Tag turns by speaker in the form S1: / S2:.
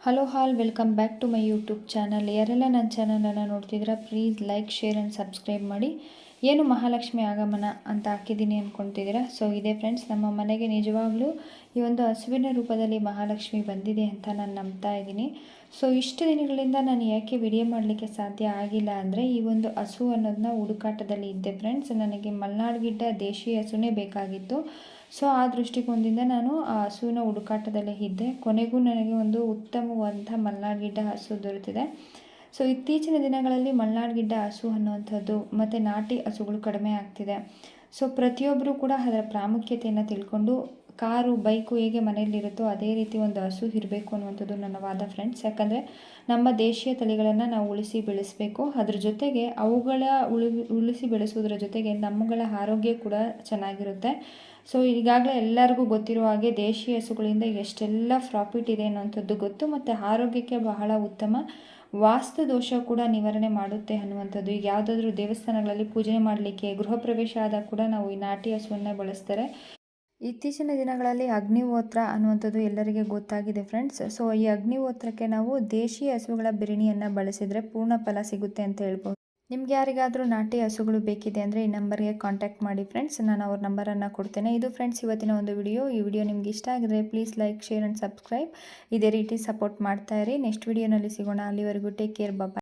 S1: Hello all welcome back to my YouTube channel. ಯಾರೆಲ್ಲ ನನ್ನ ಚಾನಲನ್ನು ನೋಡ್ತಿದ್ದೀರಾ please like share and subscribe ಮಾಡಿ. ಏನು ಮಹಾಲಕ್ಷ್ಮಿ ಆಗಮನ ಅಂತ ಹಾಕಿದ್ದೀನಿ ಅಂದ್ಕೊಳ್ತಿದ್ದೀರಾ. ಸೊ ಇದೇ ಫ್ರೆಂಡ್ಸ್, ನಮ್ಮ ಮನೆಗೆ ನಿಜವಾಗ್ಲೂ ಈ ಒಂದು ಹಸುವಿನ ರೂಪದಲ್ಲಿ ಮಹಾಲಕ್ಷ್ಮಿ ಬಂದಿದೆ ಅಂತ ನಾನು ನಂಬ್ತಾ ಇದ್ದೀನಿ. ಸೊ ಇಷ್ಟು ದಿನಗಳಿಂದ ನಾನು ಯಾಕೆ ವಿಡಿಯೋ ಮಾಡಲಿಕ್ಕೆ ಸಾಧ್ಯ ಆಗಿಲ್ಲ ಅಂದರೆ, ಈ ಒಂದು ಹಸು ಅನ್ನೋದನ್ನ ಹುಡುಕಾಟದಲ್ಲಿ ಇದ್ದೆ ಫ್ರೆಂಡ್ಸ್. ನನಗೆ ಮಲ್ನಾಡ್ ಗಿಡ್ಡ ದೇಶಿ ಹಸುನೇ ಬೇಕಾಗಿತ್ತು. ಸೊ ಆ ದೃಷ್ಟಿಕೋನದಿಂದ ನಾನು ಆ ಹಸುವಿನ ಹುಡುಕಾಟದಲ್ಲೇ ಇದ್ದೆ. ಕೊನೆಗೂ ನನಗೆ ಒಂದು ಉತ್ತಮವಾದಂಥ ಮಲ್ನಾಡ್ ಗಿಡ್ಡ ಹಸು ದೊರೆತಿದೆ. ಸೊ ಇತ್ತೀಚಿನ ದಿನಗಳಲ್ಲಿ ಮಲ್ನಾಡ್ ಗಿಡ್ಡ ಹಸು ಅನ್ನುವಂಥದ್ದು ಮತ್ತು ನಾಟಿ ಹಸುಗಳು ಕಡಿಮೆ ಆಗ್ತಿದೆ. ಸೊ ಪ್ರತಿಯೊಬ್ಬರೂ ಕೂಡ ಅದರ ಪ್ರಾಮುಖ್ಯತೆಯನ್ನು ತಿಳ್ಕೊಂಡು ಕಾರು ಬೈಕು ಹೇಗೆ ಮನೆಯಲ್ಲಿರುತ್ತೋ ಅದೇ ರೀತಿ ಒಂದು ಹಸು ಇರಬೇಕು ಅನ್ನುವಂಥದ್ದು ನನ್ನ ವಾದ ಫ್ರೆಂಡ್ಸ್. ಯಾಕಂದರೆ ನಮ್ಮ ದೇಶೀಯ ತಳಿಗಳನ್ನು ನಾವು ಉಳಿಸಿ ಬೆಳೆಸಬೇಕು. ಅದ್ರ ಜೊತೆಗೆ ಅವುಗಳ ಉಳಿಸಿ ಬೆಳೆಸೋದ್ರ ಜೊತೆಗೆ ನಮ್ಮಗಳ ಆರೋಗ್ಯ ಕೂಡ ಚೆನ್ನಾಗಿರುತ್ತೆ. ಸೊ ಈಗಾಗಲೇ ಎಲ್ಲರಿಗೂ ಗೊತ್ತಿರೋ ಹಾಗೆ ದೇಶಿ ಹಸುಗಳಿಂದ ಎಷ್ಟೆಲ್ಲ ಪ್ರಾಫಿಟ್ ಇದೆ ಅನ್ನುವಂಥದ್ದು ಗೊತ್ತು, ಮತ್ತು ಆರೋಗ್ಯಕ್ಕೆ ಬಹಳ ಉತ್ತಮ, ವಾಸ್ತು ದೋಷ ಕೂಡ ನಿವಾರಣೆ ಮಾಡುತ್ತೆ ಅನ್ನುವಂಥದ್ದು. ಈಗ ಯಾವುದಾದ್ರೂ ದೇವಸ್ಥಾನಗಳಲ್ಲಿ ಪೂಜೆ ಮಾಡಲಿಕ್ಕೆ ಗೃಹ ಪ್ರವೇಶ ಆದಾಗ ಕೂಡ ನಾವು ಈ ನಾಟಿ ಹಸುವನ್ನೇ ಬಳಸ್ತಾರೆ. ಇತ್ತೀಚಿನ ದಿನಗಳಲ್ಲಿ ಅಗ್ನಿಹೋತ್ರ ಅನ್ನುವಂಥದ್ದು ಎಲ್ಲರಿಗೆ ಗೊತ್ತಾಗಿದೆ ಫ್ರೆಂಡ್ಸ್. ಸೊ ಈ ಅಗ್ನಿಹೋತ್ರಕ್ಕೆ ನಾವು ದೇಶಿ ಹಸುಗಳ ಬಿರಿಣಿಯನ್ನು ಬಳಸಿದರೆ ಪೂರ್ಣ ಫಲ ಸಿಗುತ್ತೆ ಅಂತ ಹೇಳ್ಬೋದು. ನಿಮ್ಗೆ ಯಾರಿಗಾದರೂ ನಾಟಿ ಹಸುಗಳು ಬೇಕಿದೆ ಅಂದರೆ ಈ ನಂಬರ್ಗೆ ಕಾಂಟ್ಯಾಕ್ಟ್ ಮಾಡಿ ಫ್ರೆಂಡ್ಸ್. ನಾನು ಅವ್ರ ನಂಬರನ್ನು ಕೊಡ್ತೇನೆ. ಇದು ಫ್ರೆಂಡ್ಸ್ ಇವತ್ತಿನ ಒಂದು ವಿಡಿಯೋ. ಈ ವಿಡಿಯೋ ನಿಮ್ಗೆ ಇಷ್ಟ ಆಗಿದ್ರೆ please like share and subscribe. ಇದೇ ರೀತಿ ಸಪೋರ್ಟ್ ಮಾಡ್ತಾ ಇರಿ. ನೆಕ್ಸ್ಟ್ ವಿಡಿಯೋನಲ್ಲಿ ಸಿಗೋಣ. ಅಲ್ಲಿವರೆಗೂ ಟೇಕ್ ಕೇರ್, ಬಾಯ್.